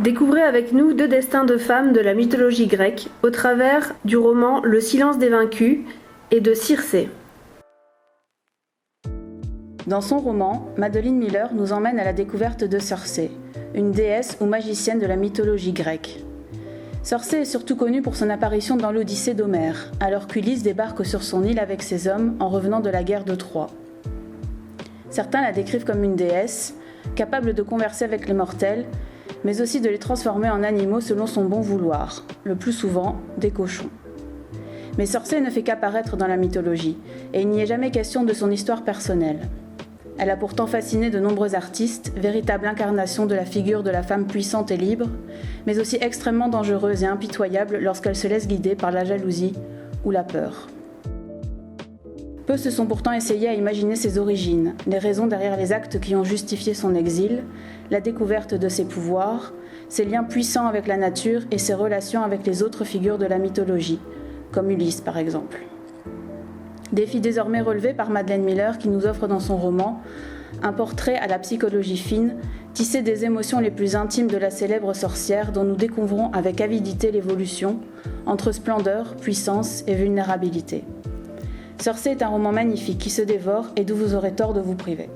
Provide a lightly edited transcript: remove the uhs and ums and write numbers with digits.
Découvrez avec nous deux destins de femmes de la mythologie grecque au travers du roman Le silence des vaincus et de Circé. Dans son roman, Madeline Miller nous emmène à la découverte de Circé, une déesse ou magicienne de la mythologie grecque. Circé est surtout connue pour son apparition dans l'Odyssée d'Homère, alors qu'Ulysse débarque sur son île avec ses hommes en revenant de la guerre de Troie. Certains la décrivent comme une déesse, capable de converser avec les mortels, mais aussi de les transformer en animaux selon son bon vouloir, le plus souvent des cochons. Mais Circé ne fait qu'apparaître dans la mythologie, et il n'y est jamais question de son histoire personnelle. Elle a pourtant fasciné de nombreux artistes, véritable incarnation de la figure de la femme puissante et libre, mais aussi extrêmement dangereuse et impitoyable lorsqu'elle se laisse guider par la jalousie ou la peur. Peu se sont pourtant essayés à imaginer ses origines, les raisons derrière les actes qui ont justifié son exil, la découverte de ses pouvoirs, ses liens puissants avec la nature et ses relations avec les autres figures de la mythologie, comme Ulysse par exemple. Défi désormais relevé par Madeline Miller qui nous offre dans son roman un portrait à la psychologie fine, tissé des émotions les plus intimes de la célèbre sorcière dont nous découvrons avec avidité l'évolution entre splendeur, puissance et vulnérabilité. Circé est un roman magnifique qui se dévore et d'où vous aurez tort de vous priver.